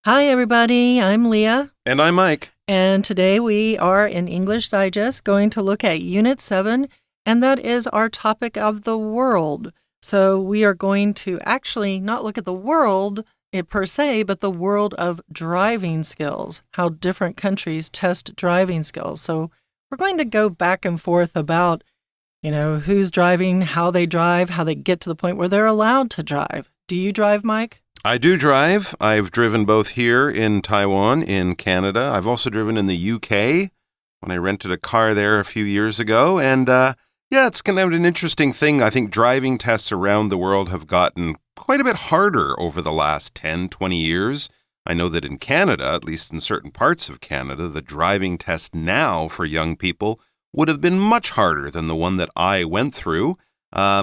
Hi, everybody. I'm Leah. And I'm Mike. And today we are in English Digest going to look at Unit 7, and that is our topic of the world. So we are going to actually not look at the world per se, but the world of driving skills, how different countries test driving skills. So we're going to go back and forth about, who's driving, how they get to the point where they're allowed to drive. Do you drive, Mike? I do drive. I've driven both here in Taiwan, in Canada. I've also driven in the UK when I rented a car there a few years ago. And it's kind of an interesting thing. I think driving tests around the world have gotten quite a bit harder over the last 10, 20 years. I know that in Canada, at least in certain parts of Canada, the driving test now for young people would have been much harder than the one that I went through.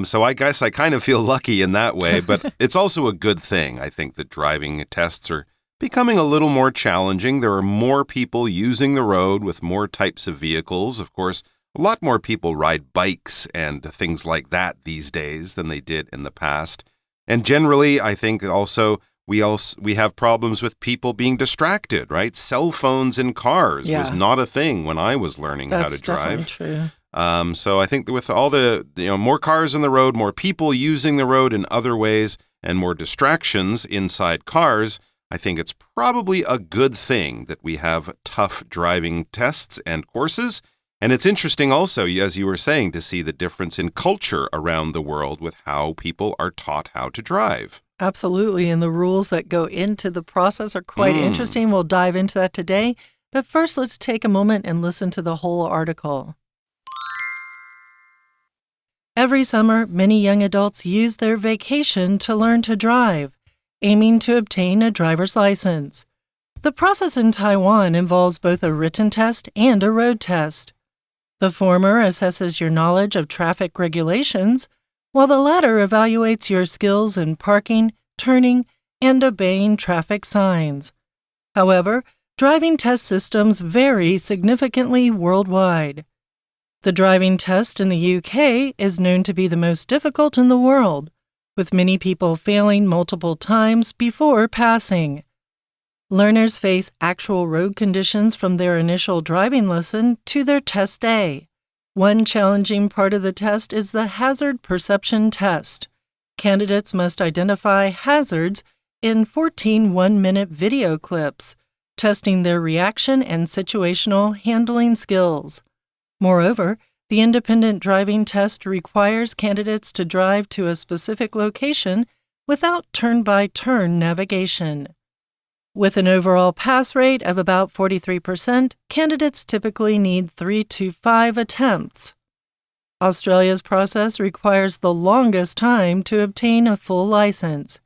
So I guess I kind of feel lucky in that way, but it's also a good thing. I think that driving tests are becoming a little more challenging. There are more people using the road with more types of vehicles. Of course, a lot more people ride bikes and things like that these days than they did in the past. And generally, I think also we have problems with people being distracted, right? Cell phones in cars was not a thing when I was learning how to drive. That's definitely true. So I think with all the, more cars on the road, more people using the road in other ways, and more distractions inside cars, I think it's probably a good thing that we have tough driving tests and courses. And it's interesting also, as you were saying, to see the difference in culture around the world with how people are taught how to drive. Absolutely. And the rules that go into the process are quite interesting. We'll dive into that today. But first, let's take a moment and listen to the whole article. Every summer, many young adults use their vacation to learn to drive, aiming to obtain a driver's license. The process in Taiwan involves both a written test and a road test. The former assesses your knowledge of traffic regulations, while the latter evaluates your skills in parking, turning, and obeying traffic signs. However, driving test systems vary significantly worldwide. The driving test in the UK is known to be the most difficult in the world, with many people failing multiple times before passing. Learners face actual road conditions from their initial driving lesson to their test day. One challenging part of the test is the hazard perception test. Candidates must identify hazards in 14 one-minute video clips, testing their reaction and situational handling skills. Moreover, the independent driving test requires candidates to drive to a specific location without turn-by-turn navigation. With an overall pass rate of about 43%, candidates typically need 3 to 5 attempts. Australia's process requires the longest time to obtain a full license,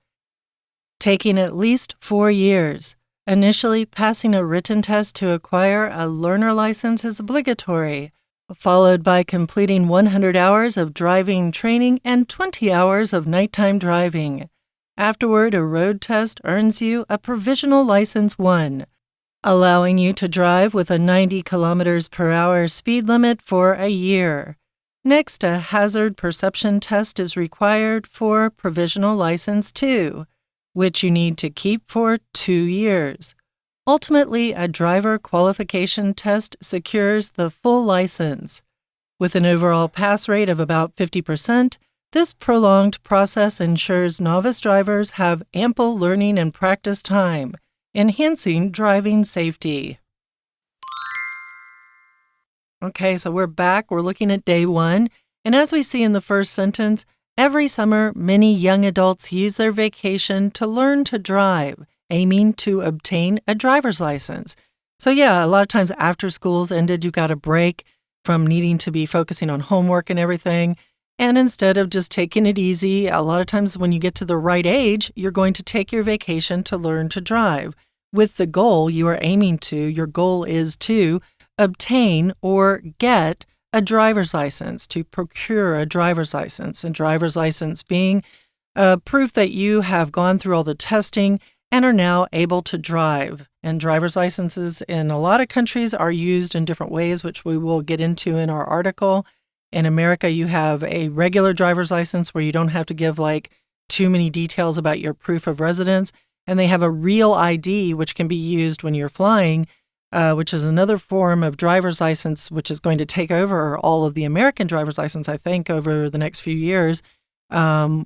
taking at least 4 years. Initially, passing a written test to acquire a learner license is obligatory, followed by completing 100 hours of driving training and 20 hours of nighttime driving. Afterward, a road test earns you a provisional license 1, allowing you to drive with a 90 kilometers per hour speed limit for a year. Next, a hazard perception test is required for provisional license 2, which you need to keep for 2 years. Ultimately, a driver qualification test secures the full license. With an overall pass rate of about 50%, this prolonged process ensures novice drivers have ample learning and practice time, enhancing driving safety. Okay, so we're back. We're looking at day 1. And as we see in the first sentence, every summer, many young adults use their vacation to learn to drive, aiming to obtain a driver's license. So a lot of times after school's ended, you got a break from needing to be focusing on homework and everything. And instead of just taking it easy, a lot of times when you get to the right age, you're going to take your vacation to learn to drive. With the goal you are aiming to, your goal is to obtain or get a driver's license, to procure a driver's license. And driver's license being proof that you have gone through all the testing and are now able to drive. And driver's licenses in a lot of countries are used in different ways, which we will get into in our article. In America, you have a regular driver's license where you don't have to give too many details about your proof of residence. and they have a real ID, which can be used when you're flying, which is another form of driver's license, which is going to take over all of the American driver's license, I think, over the next few years,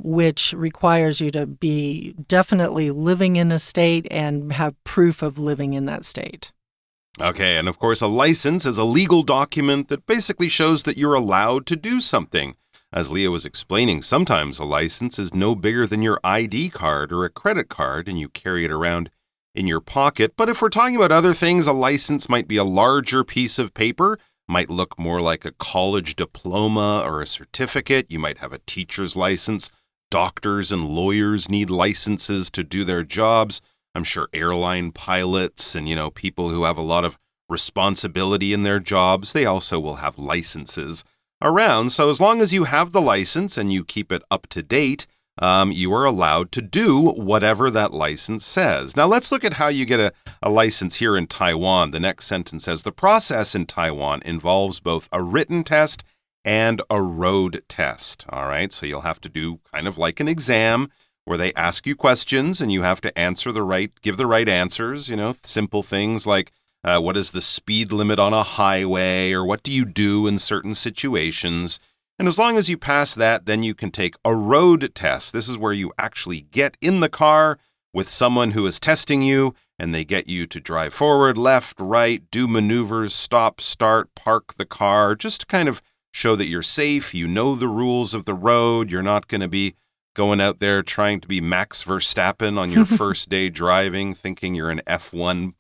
which requires you to be definitely living in a state and have proof of living in that state. Okay, and of course, a license is a legal document that basically shows that you're allowed to do something. As Leah was explaining, sometimes a license is no bigger than your ID card or a credit card, and you carry it around in your pocket. But if we're talking about other things, a license might be a larger piece of paper, might look more like a college diploma or a certificate. You might have a teacher's license. Doctors and lawyers need licenses to do their jobs. I'm sure airline pilots and, people who have a lot of responsibility in their jobs, they also will have licenses around. So as long as you have the license and you keep it up to date, you are allowed to do whatever that license says. Now let's look at how you get a license here in Taiwan. The next sentence says, the process in Taiwan involves both a written test and a road test. All right, so you'll have to do kind of like an exam where they ask you questions and you have to give the right answers, simple things like, what is the speed limit on a highway, or what do you do in certain situations? And as long as you pass that, then you can take a road test. This is where you actually get in the car with someone who is testing you, and they get you to drive forward, left, right, do maneuvers, stop, start, park the car, just to kind of show that you're safe, you know the rules of the road, you're not going to be going out there trying to be Max Verstappen on your first day driving, thinking you're an F1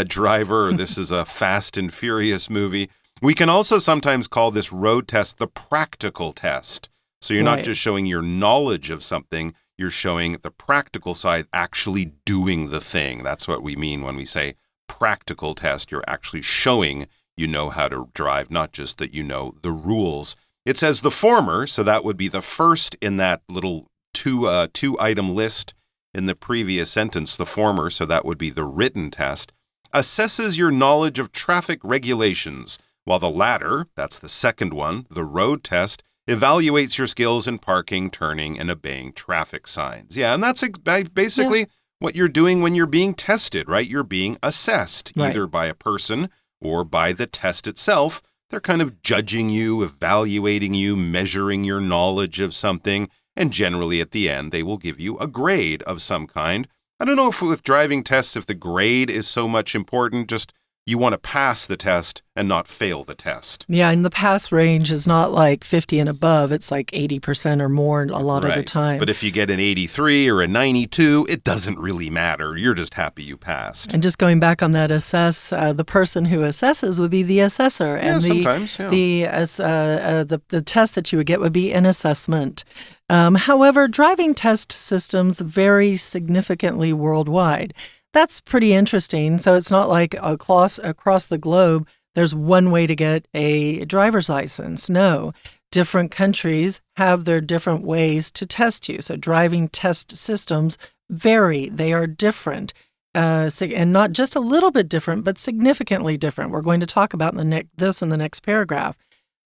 driver, or this is a Fast and Furious movie. We can also sometimes call this road test the practical test. So you're not just showing your knowledge of something, you're showing the practical side, actually doing the thing. That's what we mean when we say practical test. You're actually showing you know how to drive, not just that you know the rules. It says the former, so that would be the first in that little two-item list in the previous sentence, the former, so that would be the written test, assesses your knowledge of traffic regulations, while the latter, that's the second one, the road test, evaluates your skills in parking, turning, and obeying traffic signs. Yeah, and that's basically what you're doing when you're being tested, right? You're being assessed, either by a person or by the test itself. They're kind of judging you, evaluating you, measuring your knowledge of something, and generally at the end, they will give you a grade of some kind. I don't know if with driving tests, if the grade is so much important, just you want to pass the test and not fail the test. Yeah, and the pass range is not like 50 and above. It's like 80% or more a lot of the time. But if you get an 83 or a 92, it doesn't really matter. You're just happy you passed. And just going back on that assess, the person who assesses would be the assessor. And the test that you would get would be an assessment. However, driving test systems vary significantly worldwide. That's pretty interesting. So it's not like across the globe, there's one way to get a driver's license. No, different countries have their different ways to test you. So driving test systems vary. They are different. And not just a little bit different, but significantly different. We're going to talk about this in the next paragraph.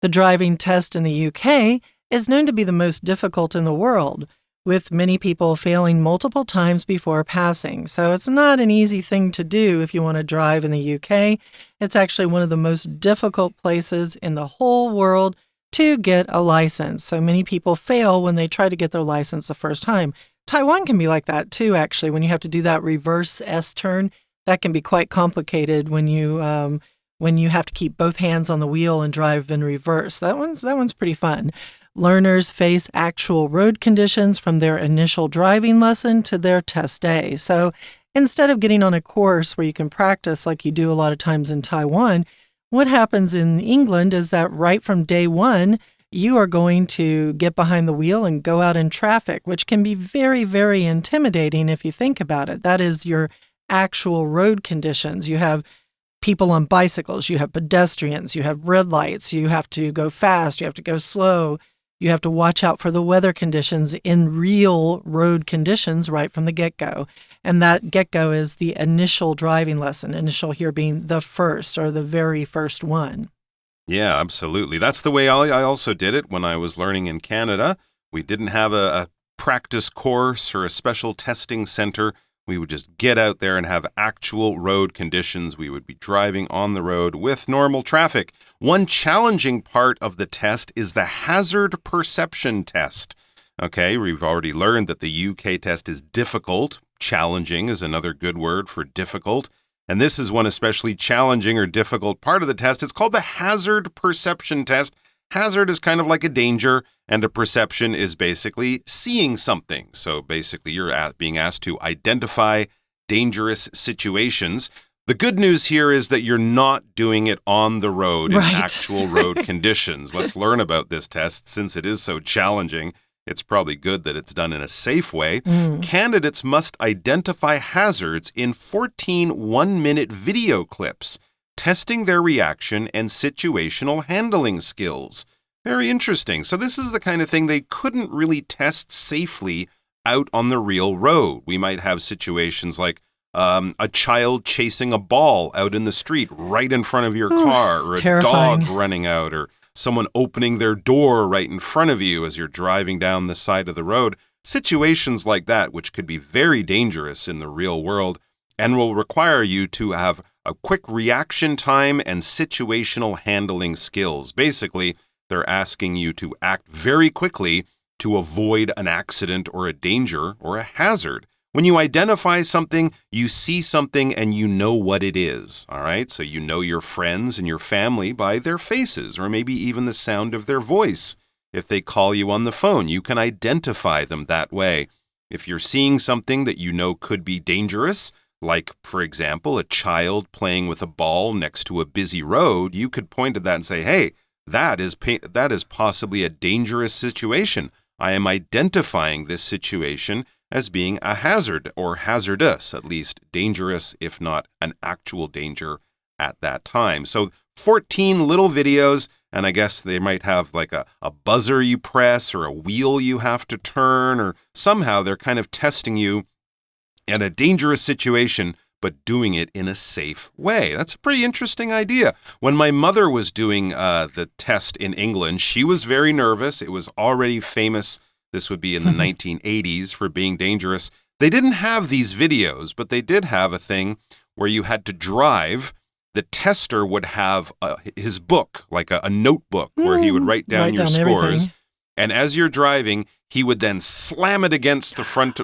The driving test in the UK is known to be the most difficult in the world, with many people failing multiple times before passing. So it's not an easy thing to do if you want to drive in the UK. It's actually one of the most difficult places in the whole world to get a license. So many people fail when they try to get their license the first time. Taiwan can be like that too, actually. When you have to do that reverse S-turn, that can be quite complicated when you have to keep both hands on the wheel and drive in reverse. That one's pretty fun. Learners face actual road conditions from their initial driving lesson to their test day. So instead of getting on a course where you can practice like you do a lot of times in Taiwan, what happens in England is that right from day one, you are going to get behind the wheel and go out in traffic, which can be very, very intimidating if you think about it. That is your actual road conditions. You have people on bicycles, you have pedestrians, you have red lights, you have to go fast, you have to go slow. You have to watch out for the weather conditions in real road conditions right from the get-go. And that get-go is the initial driving lesson, initial here being the first or the very first one. Yeah, absolutely. That's the way I also did it when I was learning in Canada. We didn't have a practice course or a special testing center. We would just get out there and have actual road conditions. We would be driving on the road with normal traffic. One challenging part of the test is the hazard perception test. Okay, we've already learned that the UK test is difficult. Challenging is another good word for difficult. And this is one especially challenging or difficult part of the test. It's called the hazard perception test. Hazard is kind of like a danger, and a perception is basically seeing something. So basically, you're being asked to identify dangerous situations. The good news here is that you're not doing it on the road in actual road conditions. Let's learn about this test. Since it is so challenging, it's probably good that it's done in a safe way. Candidates must identify hazards in 14 one-minute video clips, testing their reaction and situational handling skills. Very interesting. So this is the kind of thing they couldn't really test safely out on the real road. We might have situations like a child chasing a ball out in the street right in front of your car, or a terrifying. dog running out, or someone opening their door right in front of you as you're driving down the side of the road. Situations like that, which could be very dangerous in the real world and will require you to have a quick reaction time and situational handling skills. Basically, they're asking you to act very quickly to avoid an accident or a danger or a hazard. When you identify something, you see something and you know what it is, all right? So you know your friends and your family by their faces, or maybe even the sound of their voice. If they call you on the phone, you can identify them that way. If you're seeing something that you know could be dangerous, like, for example, a child playing with a ball next to a busy road, you could point to that and say, hey, that is possibly a dangerous situation. I am identifying this situation as being a hazard or hazardous, at least dangerous, if not an actual danger at that time. So 14 little videos, and I guess they might have like a buzzer you press or a wheel you have to turn, or somehow they're kind of testing you in a dangerous situation, but doing it in a safe way. That's a pretty interesting idea. When my mother was doing the test in England, she was very nervous. It was already famous. This would be in the 1980s for being dangerous. They didn't have these videos, but they did have a thing where you had to drive. The tester would have his book, like a notebook, where he would write down your scores. Everything. And as you're driving, he would then slam it against the front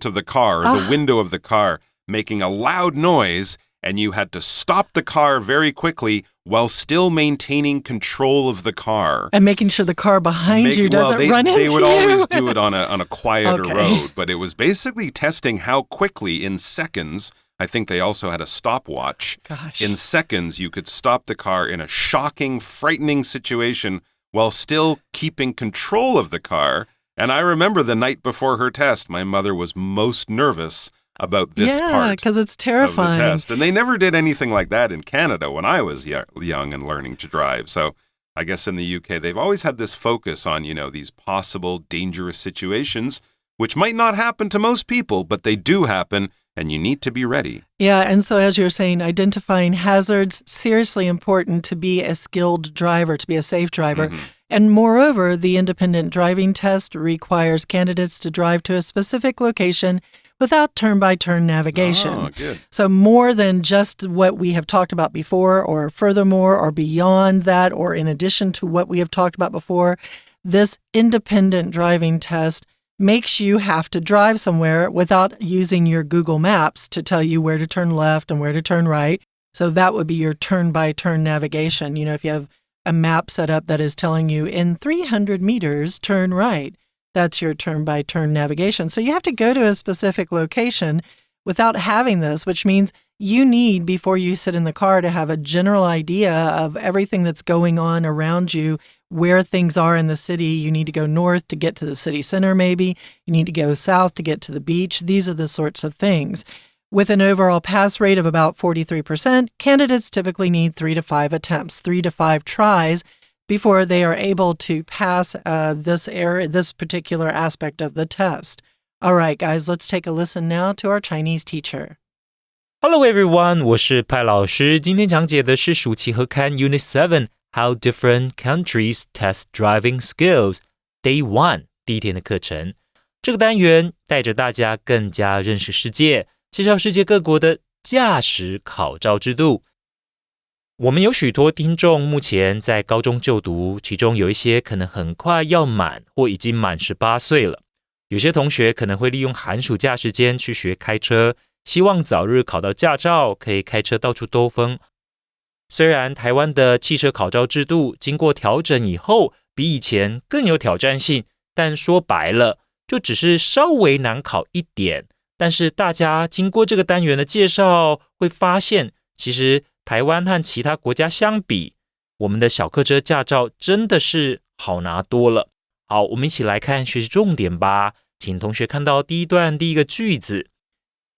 of the car, or the window of the car, making a loud noise, and you had to stop the car very quickly while still maintaining control of the car. And making sure the car behind you doesn't run into you. They would always do it on a quieter road, but it was basically testing how quickly, in seconds. I think they also had a stopwatch. Gosh. In seconds, you could stop the car in a shocking, frightening situation while still keeping control of the car. And I remember the night before her test, my mother was most nervous about this part. Yeah, because it's terrifying. Of the test. And they never did anything like that in Canada when I was young and learning to drive. So I guess in the UK, they've always had this focus on, these possible dangerous situations, which might not happen to most people, but they do happen, and you need to be ready. Yeah, and so as you were saying, identifying hazards, seriously important to be a skilled driver, to be a safe driver. And moreover, the independent driving test requires candidates to drive to a specific location without turn-by-turn navigation. Oh, good. So more than just what we have talked about before, or furthermore, or beyond that, or in addition to what we have talked about before, this independent driving test makes you have to drive somewhere without using your Google Maps to tell you where to turn left and where to turn right. So that would be your turn-by-turn navigation. If you have a map set up that is telling you in 300 meters, turn right. That's your turn-by-turn navigation. So you have to go to a specific location without having this, which means you need, before you sit in the car, to have a general idea of everything that's going on around you, where things are in the city. You need to go north to get to the city center, maybe. You need to go south to get to the beach. These are the sorts of things. With an overall pass rate of about 43%, candidates typically need 3 to 5 attempts, 3 to 5 tries, before they are able to pass this particular aspect of the test. All right, guys, let's take a listen now to our Chinese teacher. Hello everyone, 我是派老师。今天讲解的是暑期合刊 Unit 7 How Different Countries Test Driving Skills Day 1第一天的课程。这个单元带着大家更加认识世界，介绍世界各国的驾驶考照制度。我们有许多听众目前在高中就读，其中有一些可能很快要满或已经满18岁了。有些同学可能会利用寒暑假时间去学开车，希望早日考到驾照，可以开车到处兜风。虽然台湾的汽车考照制度经过调整以后，比以前更有挑战性，但说白了，就只是稍微难考一点。但是大家经过这个单元的介绍，会发现其实台湾和其他国家相比，我们的小客车驾照真的是好拿多了。好，我们一起来看学习重点吧。请同学看到第一段第一个句子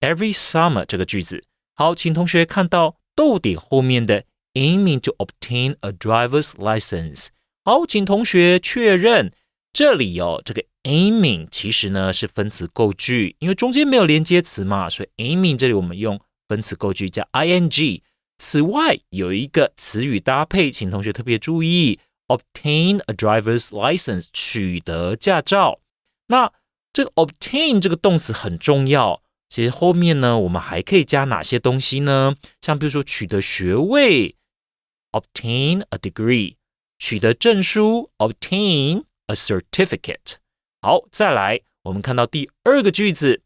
Every summer 这个句子。好，请同学看到逗点后面的 aiming to obtain a driver's license。好，请同学确认这里这个 aiming 其实呢是分词构句，因为中間没有连接词嘛，所以 aiming 这里我们用分词构句加 ing。此外有一个词语搭配，请同学特别注意 obtain a driver's license 取得驾照。那这个 obtain 这个动词很重要，其实后面呢我们还可以加哪些东西呢？像比如说取得学位 obtain a degree， 取得证书 obtain a certificate。 好，再来我们看到第二个句子，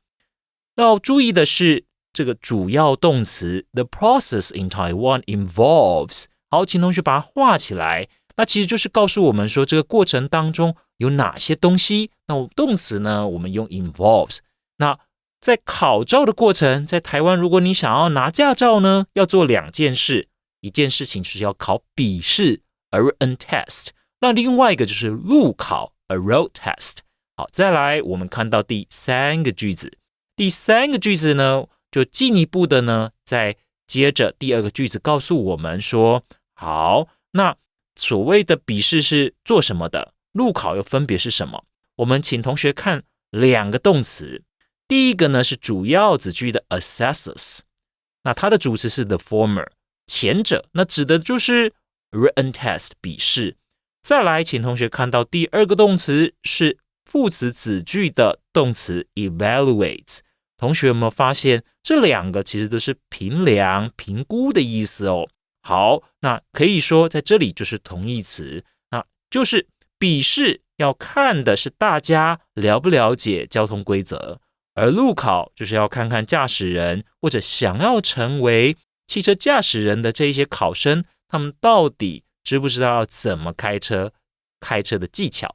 要注意的是这个主要动词 The process in Taiwan involves。 好，请同学把它画起来，那其实就是告诉我们说这个过程当中有哪些东西。那动词呢我们用 involves。 那在考照的过程，在台湾如果你想要拿驾照呢，要做2件事。一件事情是要考笔试 a written test， 那另外一个就是路考 a road test。 好，再来我们看到第三个句子。第三个句子呢就进一步的呢再接着第二个句子告诉我们说，好，那所谓的笔试是做什么的，路考又分别是什么？我们请同学看2个动词。第一个呢是主要子句的 assesses， 那它的主词是 the former， 前者那指的就是 written test 笔试。再来请同学看到第二个动词是副词子句的动词 evaluate。 同学有没有发现这2个其实都是评量评估的意思哦？好，那可以说在这里就是同义词，那就是笔试要看的是大家了不了解交通规则，而路考就是要看看驾驶人或者想要成为汽车驾驶人的这一些考生，他们到底知不知道要怎么开车的技巧。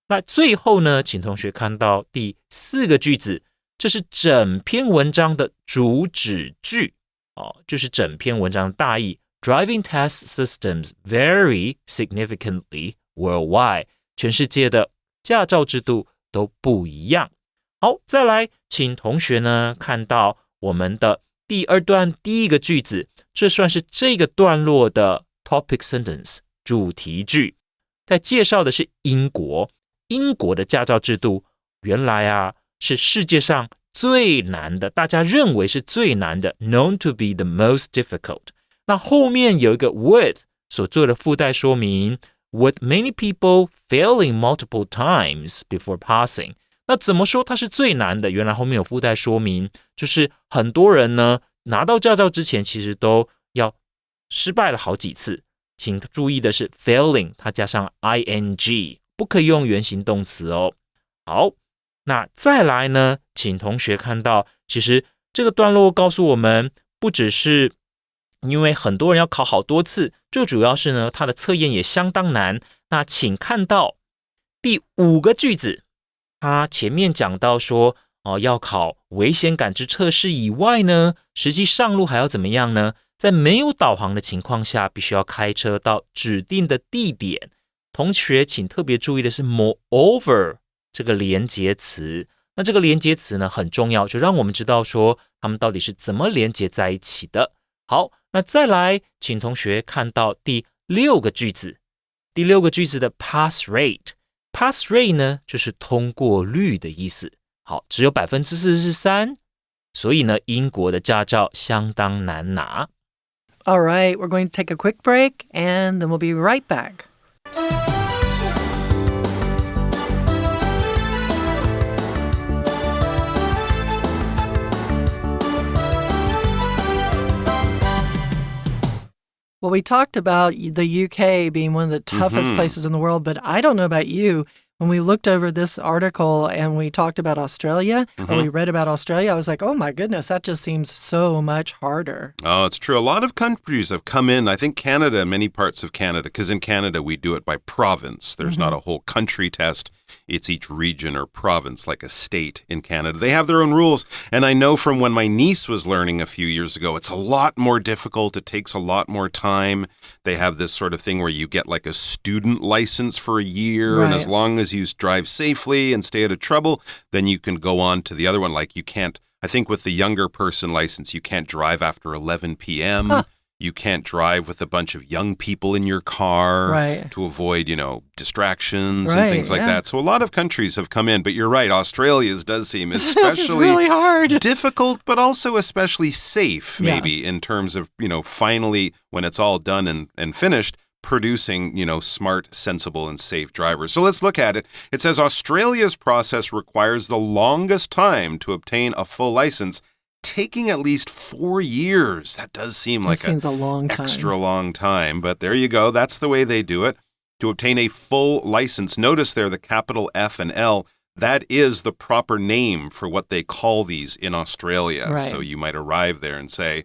那最后呢，请同学看到第4个句子，这是整篇文章的主旨句就是整篇文章的大意。Driving test systems vary significantly worldwide， 全世界的驾照制度都不一样。好，再来请同学呢看到我们的第2段第1个句子，这算是这个段落的 topic sentence 主题句，在介绍的是英国的驾照制度原来是世界上最难的，大家认为是最难的 known to be the most difficult。 那后面有一个 with 所做的附带说明 with many people failing multiple times before passing。 那怎么说它是最难的？原来后面有附带说明，就是很多人呢拿到驾照之前其实都要失败了好几次。请注意的是 failing 它加上 ing， 不可以用原形动词哦。好，那再来呢，请同学看到其实这个段落告诉我们，不只是因为很多人要考好多次，最主要是呢它的测验也相当难。那请看到第5个句子，它前面讲到说要考危险感知测试以外呢，实际上路还要怎么样呢？在没有导航的情况下，必须要开车到指定的地点。同学请特别注意的是 moreover 这个连结词。那这个连结词呢很重要，就让我们知道说它们到底是怎么连结在一起的。好，那再来请同学看到第6个句子。第6个句子的 pass rate。Pass rate 呢就是通过率的意思。好，只有 43%， 所以呢英国的驾照相当难拿。All right, we're going to take a quick break and then we'll be right back. Well, we talked about the UK being one of the toughest places in the world, but I don't know about you. When we looked over this article and we talked about Australia, or we read about Australia, I was like, oh my goodness, that just seems so much harder. Oh, it's true. A lot of countries have come in. I think Canada, many parts of Canada, because in Canada we do it by province. There's not a whole country test. It's each region or province, like a state in Canada. They have their own rules. And I know from when my niece was learning a few years ago, it's a lot more difficult. It takes a lot more time. They have this sort of thing where you get like a student license for a year. Right. And as long as you drive safely and stay out of trouble, then you can go on to the other one. Like you can't, I think with the younger person license, you can't drive after 11 p.m. Huh. You can't drive with a bunch of young people in your car to avoid, distractions and things like that. So a lot of countries have come in, but you're right. Australia's does seem especially really hard. difficult, but also especially safe, maybe in terms of, finally, when it's all done and finished, producing, smart, sensible, and safe drivers. So let's look at it. It says Australia's process requires the longest time to obtain a full license, taking at least 4 years. That does seem like a long time. Extra long time, but there you go. That's the way they do it. To obtain a full license, notice there the capital F and L, that is the proper name for what they call these in Australia. Right. So you might arrive there and say,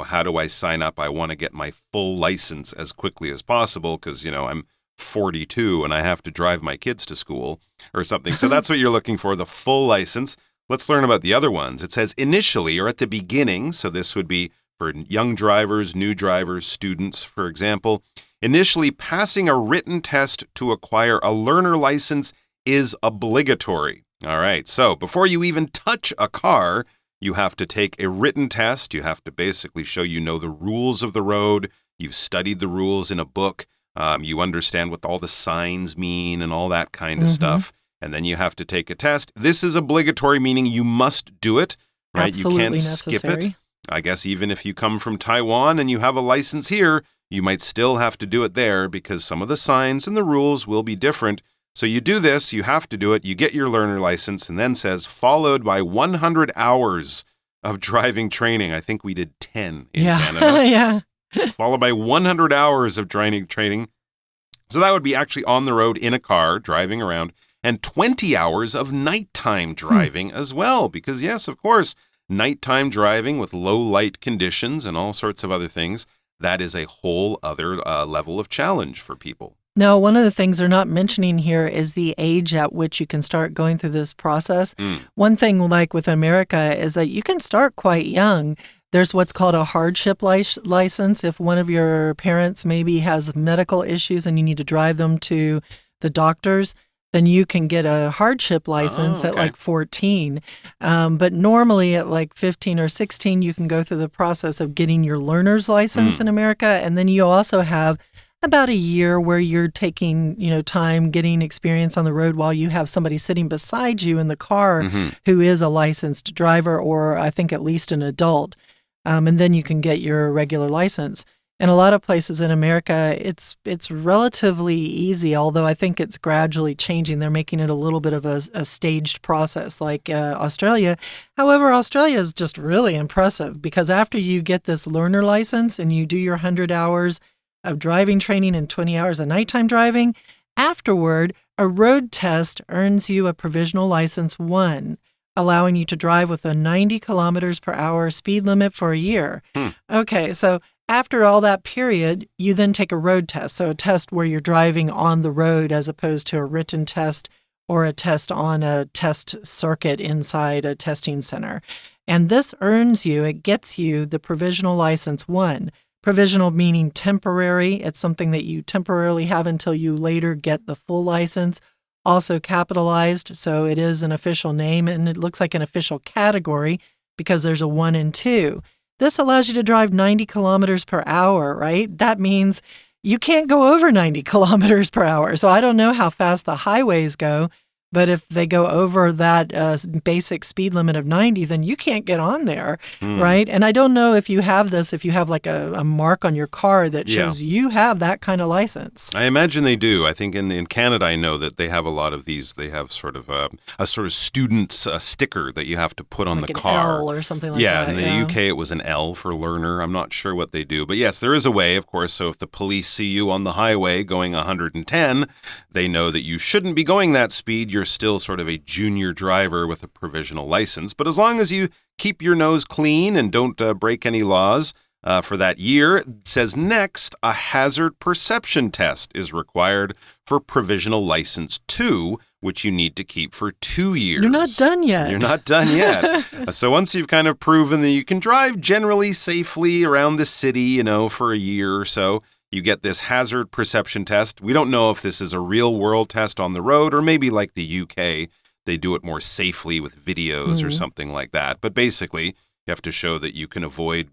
how do I sign up? I want to get my full license as quickly as possible because, I'm 42 and I have to drive my kids to school or something. So that's what you're looking for, the full license. Let's learn about the other ones. It says initially or at the beginning, so this would be for young drivers, new drivers, students, for example. Initially, passing a written test to acquire a learner license is obligatory. All right, so before you even touch a car, you have to take a written test. You have to basically show you know the rules of the road. You've studied the rules in a book. You understand what all the signs mean and all that kind of stuff. And then you have to take a test. This is obligatory, meaning you must do it, right? Absolutely you can't skip it. I guess even if you come from Taiwan and you have a license here, you might still have to do it there because some of the signs and the rules will be different. So you do this, you have to do it, you get your learner license, and then says followed by 100 hours of driving training. I think we did 10 in Canada. Followed by 100 hours of driving training. So that would be actually on the road in a car, driving around. And 20 hours of nighttime driving as well. Because yes, of course, nighttime driving with low light conditions and all sorts of other things, that is a whole other level of challenge for people. Now, one of the things they're not mentioning here is the age at which you can start going through this process. One thing like with America is that you can start quite young. There's what's called a hardship license. If one of your parents maybe has medical issues and you need to drive them to the doctors, then you can get a hardship license at like 14. But normally at like 15 or 16, you can go through the process of getting your learner's license in America. And then you also have about a year where you're taking, time getting experience on the road while you have somebody sitting beside you in the car who is a licensed driver or I think at least an adult. And then you can get your regular license. In a lot of places in America, it's relatively easy, although I think it's gradually changing. They're making it a little bit of a staged process like Australia. However, Australia is just really impressive because after you get this learner license and you do your 100 hours of driving training and 20 hours of nighttime driving, afterward, a road test earns you a provisional license 1, allowing you to drive with a 90 kilometers per hour speed limit for a year. Okay, so after all that period, you then take a road test, so a test where you're driving on the road as opposed to a written test or a test on a test circuit inside a testing center. And this earns you, it gets you the provisional license 1. Provisional meaning temporary. It's something that you temporarily have until you later get the full license. Also capitalized, so it is an official name and it looks like an official category because there's a 1 and 2. This allows you to drive 90 kilometers per hour, right? That means you can't go over 90 kilometers per hour. So I don't know how fast the highways go, But if they go over that basic speed limit of 90, then you can't get on there, right? And I don't know if you have this, if you have like a mark on your car that shows you have that kind of license. I imagine they do. I think in Canada, I know that they have a lot of these. They have sort of a sort of student's sticker that you have to put on like the an car. L or something like that. that. Yeah, in the UK, it was an L for learner. I'm not sure what they do. But yes, there is a way, of course. So if the police see you on the highway going 110, they know that you shouldn't be going that speed. You're still sort of a junior driver with a provisional license. But as long as you keep your nose clean and don't break any laws for that year, it says next, a hazard perception test is required for provisional license 2, which you need to keep for 2 years. You're not done yet. You're not done yet. So once you've kind of proven that you can drive generally safely around the city, for a year or so, you get this hazard perception test. We don't know if this is a real-world test on the road or maybe like the UK, they do it more safely with videos or something like that. But basically, you have to show that you can avoid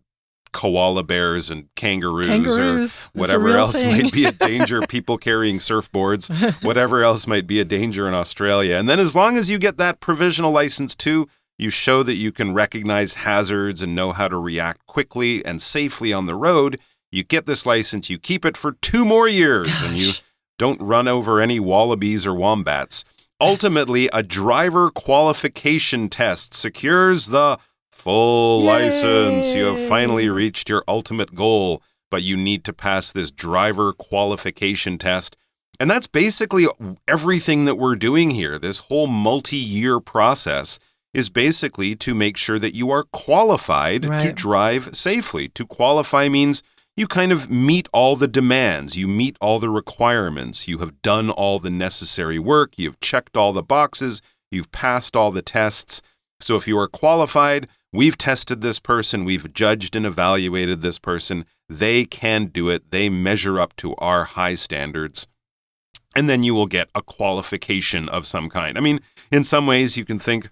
koala bears and kangaroos or whatever else might be a danger, people carrying surfboards, whatever else might be a danger in Australia. And then as long as you get that provisional license too, you show that you can recognize hazards and know how to react quickly and safely on the road. You get this license, you keep it for 2 more years, and you don't run over any wallabies or wombats. Ultimately, a driver qualification test secures the full license. You have finally reached your ultimate goal, but you need to pass this driver qualification test. And that's basically everything that we're doing here. This whole multi-year process is basically to make sure that you are qualified to drive safely. To qualify means you kind of meet all the demands, you meet all the requirements, you have done all the necessary work, you've checked all the boxes, you've passed all the tests. So if you are qualified, we've tested this person, we've judged and evaluated this person, they can do it, they measure up to our high standards, and then you will get a qualification of some kind. I mean, in some ways you can think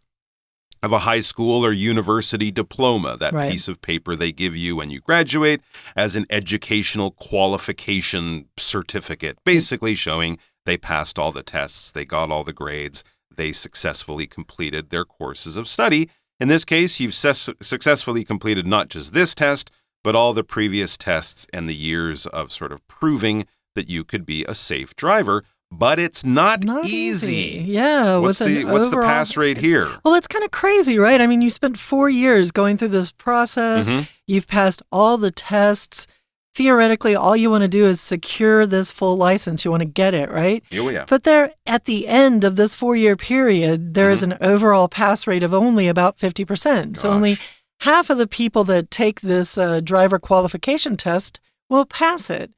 of a high school or university diploma, that piece of paper they give you when you graduate, as an educational qualification certificate, basically showing they passed all the tests, they got all the grades, they successfully completed their courses of study. In this case, you've successfully completed not just this test, but all the previous tests and the years of sort of proving that you could be a safe driver. But it's not easy. Yeah. What's the pass rate here? Well, it's kind of crazy, right? I mean, you spent 4 years going through this process. You've passed all the tests. Theoretically, all you want to do is secure this full license. You want to get it, right? Oh, yeah. But at the end of this 4-year period, there is an overall pass rate of only about 50%. So only half of the people that take this driver qualification test will pass it.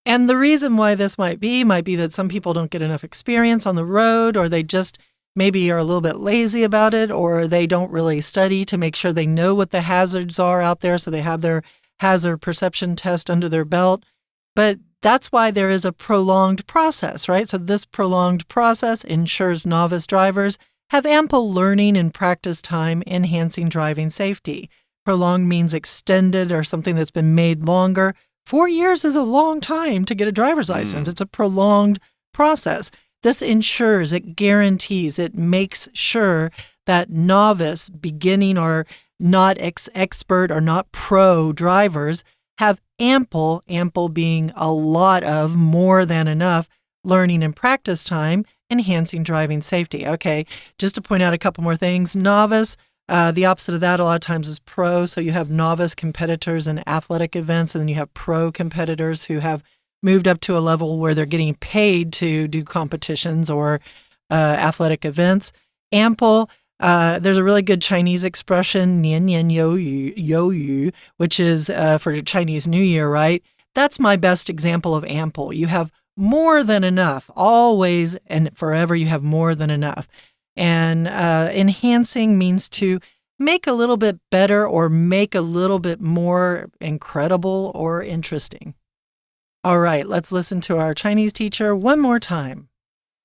And the reason why this might be that some people don't get enough experience on the road, or they just maybe are a little bit lazy about it, or they don't really study to make sure they know what the hazards are out there, so they have their hazard perception test under their belt. But that's why there is a prolonged process, right? So this prolonged process ensures novice drivers have ample learning and practice time enhancing driving safety. Prolonged means extended or something that's been made longer. 4 years is a long time to get a driver's license. It's a prolonged process. This ensures, it guarantees, it makes sure that novice, beginning or not expert or not pro drivers have ample being a lot of, more than enough, learning and practice time, enhancing driving safety. Okay, just to point out a couple more things. Novice, the opposite of that a lot of times is pro. So you have novice competitors in athletic events, and then you have pro competitors who have moved up to a level where they're getting paid to do competitions or athletic events. Ample, there's a really good Chinese expression, 年年有余, which is for Chinese New Year, right? That's my best example of ample. You have more than enough. Always and forever you have more than enough. And enhancing means to make a little bit better or make a little bit more incredible or interesting. All right, let's listen to our Chinese teacher one more time.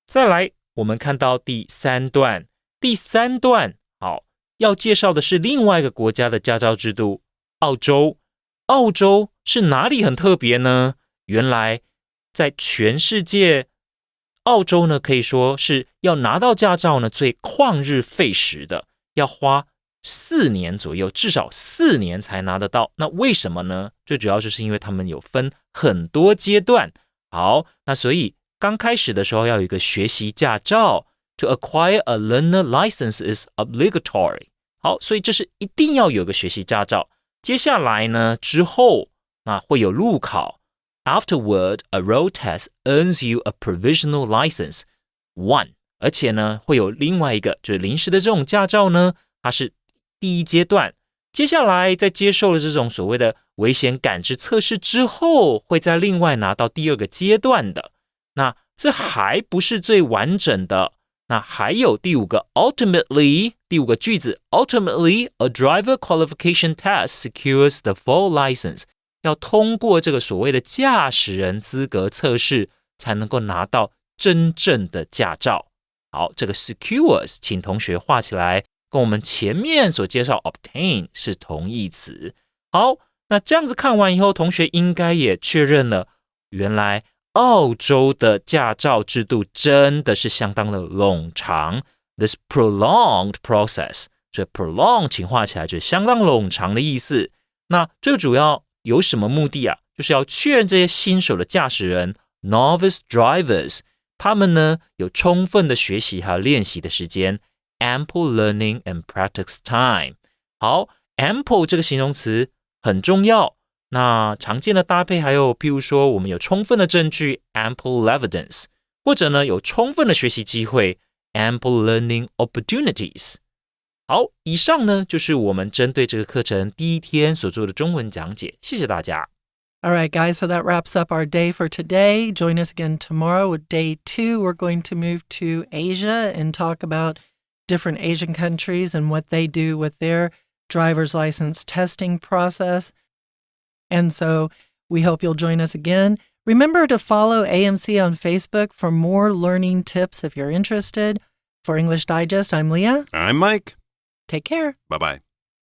再来，我们看到第3段。第3段，好，要介绍的是另外一个国家的驾照制度——澳洲。澳洲是哪里很特别呢？原来，在全世界，澳洲呢可以说是要拿到驾照呢最旷日费时的，要花4年左右，至少4年才拿得到。那为什么呢？最主要就是因为他们有分很多阶段。好，那所以刚开始的时候要有一个学习驾照。To acquire a learner license is obligatory. 好，所以这是一定要有个学习驾照。接下来呢，之后那会有路考。Afterward, a road test earns you a provisional license. 1. 而且呢，会有另外一个，就是临时的这种驾照呢，它是第一阶段。接下来在接受了这种所谓的危险感知测试之后，会再另外拿到第2个阶段的。那这还不是最完整的。那还有第5个 ultimately 第5个句子 ultimately a driver qualification test secures the full license 要通过这个所谓的驾驶人资格测试才能够拿到真正的驾照。好，这个 secures 请同学画起来，跟我们前面所介绍 obtain 是同义词。好，那这样子看完以后，同学应该也确认了，原来澳洲的驾照制度真的是相当的冗长 ，this prolonged process， 所以 prolong 请画起来就是相当冗长的意思。那最主要有什么目的啊？就是要确认这些新手的驾驶人 novice drivers， 他们呢有充分的学习还有练习的时间 ，ample learning and practice time。好 ，ample 这个形容词很重要。那常见的搭配还有譬如说我们有充分的证据 ample evidence 或者呢有充分的学习机会 ample learning opportunities。 好，以上呢就是我们针对这个课程第1天所做的中文讲解，谢谢大家。 All right, guys, so that wraps up our day for today. Join us again tomorrow with day 2. We're going to move to Asia and talk about different Asian countries and what they do with their driver's license testing process.And so we hope you'll join us again. Remember to follow AMC on Facebook for more learning tips if you're interested. For English Digest, I'm Leah. I'm Mike. Take care. Bye-bye.